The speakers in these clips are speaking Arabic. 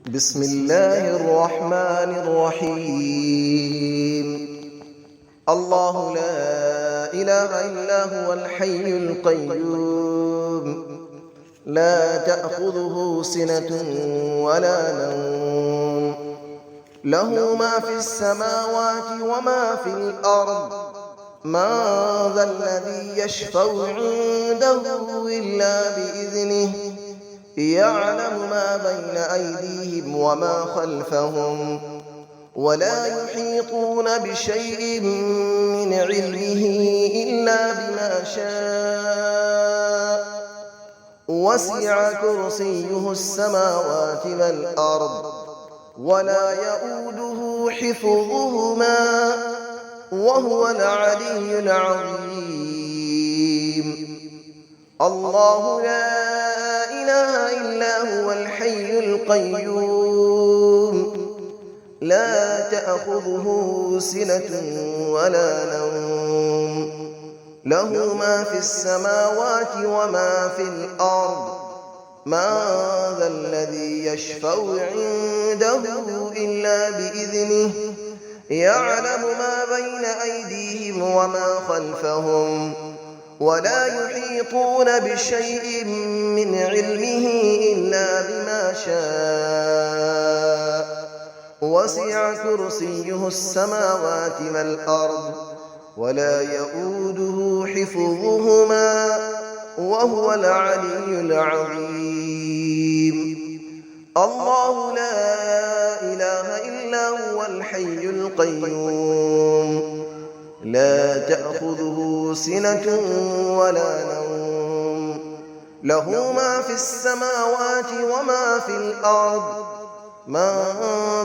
بسم الله الرحمن الرحيم. الله لا إله إلا هو الحي القيوم، لا تأخذه سنة ولا نوم، له ما في السماوات وما في الأرض. من ذا الذي يشفع عنده إلا بإذنه، يعلم ما بين أيديهم وما خلفهم، ولا يحيطون بشيء من علمه إلا بما شاء. وسع كرسيه السماوات والأرض، ولا يؤوده حفظهما، وهو العلي العظيم. الله لا إله إلا هو الحي القيوم، لا تأخذه سنة ولا نوم، له ما في السماوات وما في الأرض. من ذا الذي يشفع عنده إلا بإذنه، يعلم ما بين أيديهم وما خلفهم، ولا يحيطون بشيء من علمه إلا بما شاء. وسع كرسيه السماوات والأرض، ولا يؤوده حفظهما، وهو العلي العظيم. الله لا إله إلا هو الحي القيوم، لا تأخذه سنة ولا نوم، له ما في السماوات وما في الأرض. من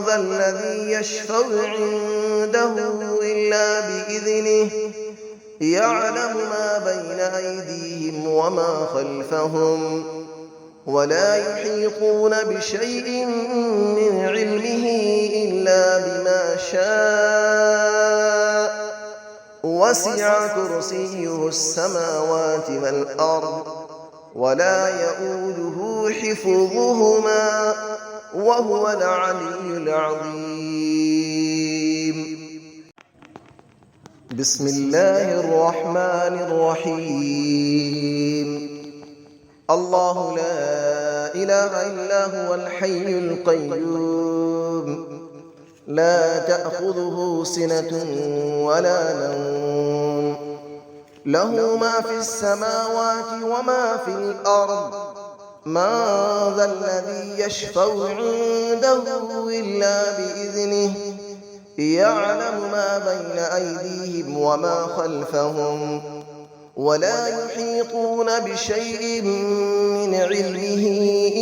ذا الذي يشفع عنده إلا بإذنه، يعلم ما بين أيديهم وما خلفهم، ولا يحيطون بشيء من علمه إلا بما شاء. وسع كرسيه السماوات والأرض، ولا يؤوده حفظهما، وهو العلي العظيم. بسم الله الرحمن الرحيم. الله لا إله إلا هو الحي القيوم، لا تأخذه سنة ولا نوم، له ما في السماوات وما في الأرض. من ذا الذي يشفع عنده إلا بإذنه، يعلم ما بين أيديهم وما خلفهم، ولا يحيطون بشيء من علمه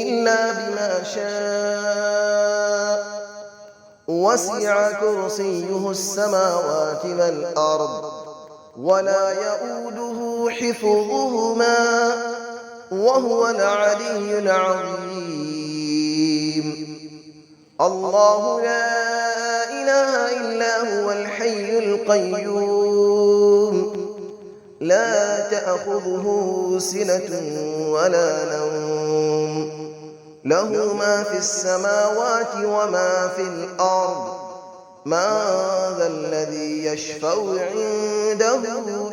إلا بما شاء. وسع كرسيه السماوات والأرض، ولا يؤوده حفظهما، وهو العلي العظيم. الله لا إله إلا هو الحي القيوم، لا تأخذه سنة ولا نوم، له ما في السماوات وما في الأرض. من ذا الذي يشفع عنده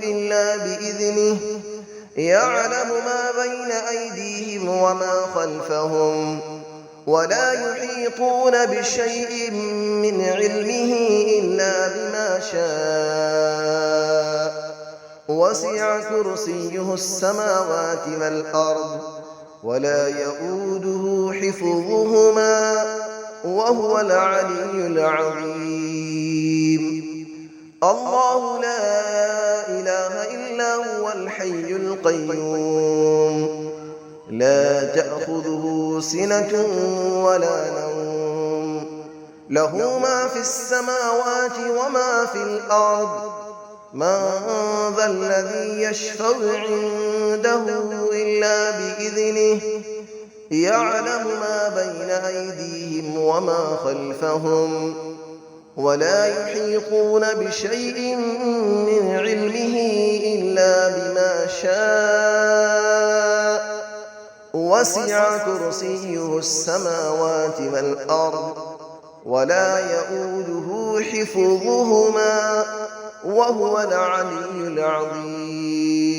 إلا بإذنه، يعلم ما بين أيديهم وما خلفهم، ولا يحيطون بشيء من علمه إلا بما شاء. وسع كرسيه السماوات والأرض، ولا يؤوده حفظهما، وهو العلي العظيم. الله لا إله إلا هو الحي القيوم، لا تأخذه سنة ولا نوم، له ما في السماوات وما في الأرض. من ذا الذي يشفع عنده إلا بإذنه، يعلم ما بين أيديهم وما خلفهم، ولا يحيطون بشيء من علمه إلا بما شاء. وسع كرسيه السماوات والأرض ولا يؤوده حفظهما وهو العلي العظيم.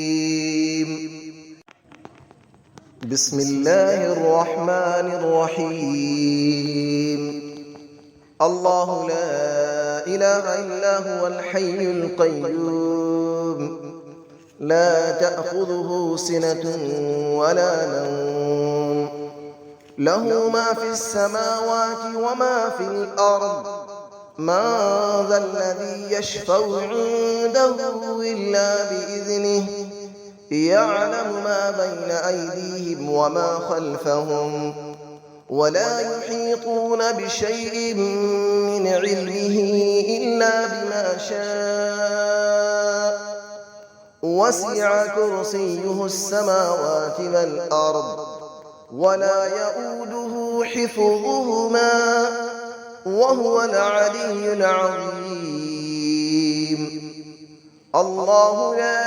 بسم الله الرحمن الرحيم. الله لا إله إلا هو الحي القيوم لا تأخذه سنة ولا نوم له ما في السماوات وما في الأرض من ذا الذي يشفع عنده إلا بإذنه يعلم ما بين أيديهم وما خلفهم ولا يحيطون بشيء من علمه إلا بما شاء وسع كرسيه السماوات والأرض ولا يؤوده حفظهما وهو العلي العظيم. الله لا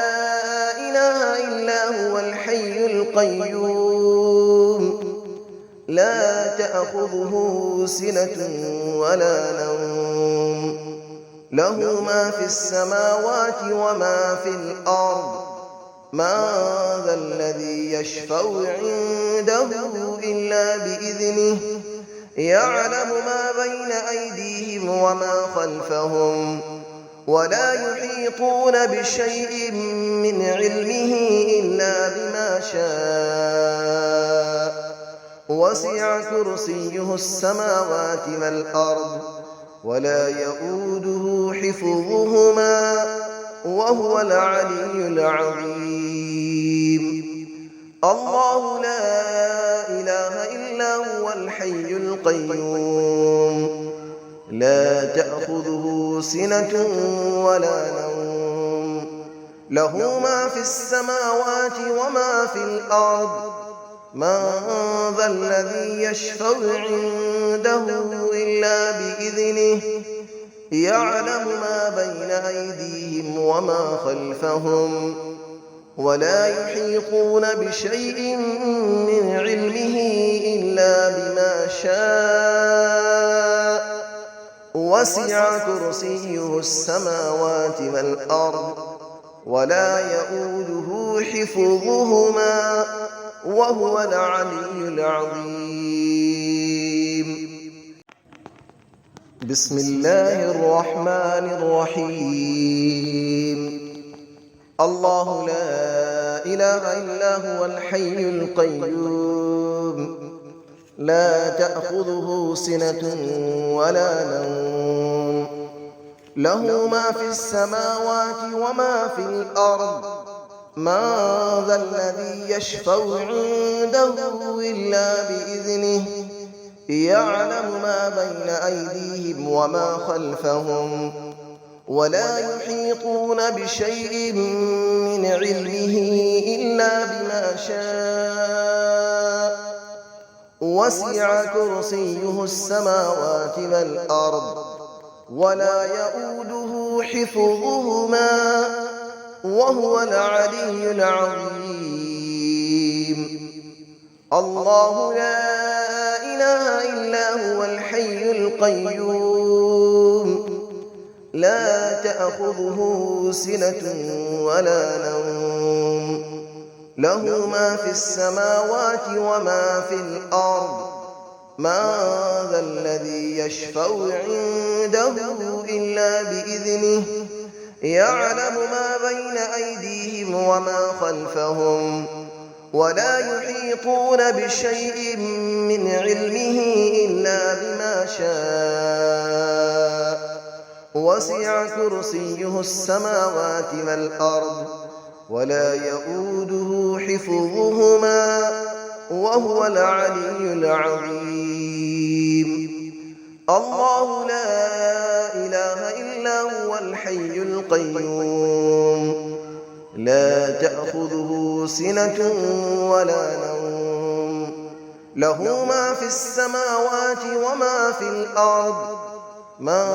إله إلا هو الحي القيوم لا تأخذه سنة ولا نوم له ما في السماوات وما في الأرض من ذا الذي يشفع عنده إلا بإذنه يعلم ما بين أيديهم وما خلفهم ولا يحيطون بشيء من علمه إلا بما شاء وسع كرسيه السماوات والأرض ولا يؤوده حفظهما وهو العلي العظيم. الله لا إله إلا هو الحي القيوم لا تأخذه سنة ولا نوم له ما في السماوات وما في الأرض من ذا الذي يشفع عنده إلا بإذنه يعلم ما بين أيديهم وما خلفهم ولا يحيطون بشيء من علمه إلا بما شاء وسع كرسيه السماوات والأرض ولا يؤوده حفظهما وهو العلي العظيم. بسم الله الرحمن الرحيم. الله لا إله إلا هو الحي القيوم لا تأخذه سنة ولا نوم له ما في السماوات وما في الأرض من ذا الذي يشفع عنده إلا بإذنه يعلم ما بين أيديهم وما خلفهم ولا يحيطون بشيء من علمه إلا بما شاء وسع كرسيه السماوات والأرض ولا يؤوده حفظهما وهو العلي العظيم. الله لا إله إلا هو الحي القيوم لا تأخذه سنة ولا نوم له ما في السماوات وما في الأرض من ذا الذي يشفع عنده إلا بإذنه يعلم ما بين أيديهم وما خلفهم ولا يحيطون بشيء من علمه إلا بما شاء وسع كرسيه السماوات والأرض ولا يؤوده حفظهما وهو العلي العظيم. الله لا إله إلا هو الحي القيوم لا تأخذه سنة ولا نوم له ما في السماوات وما في الأرض من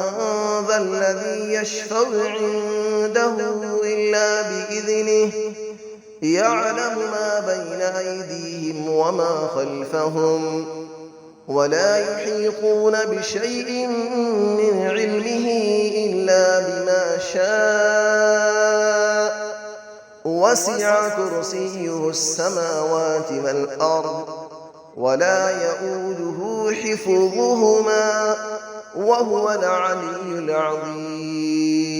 ذا الذي يشفع عنده إلا بإذنه يعلم ما بين أيديهم وما خلفهم ولا يحيطون بشيء من علمه إلا بما شاء وسع كرسيه السماوات والأرض ولا يئوده حفظهما وهو العلي العظيم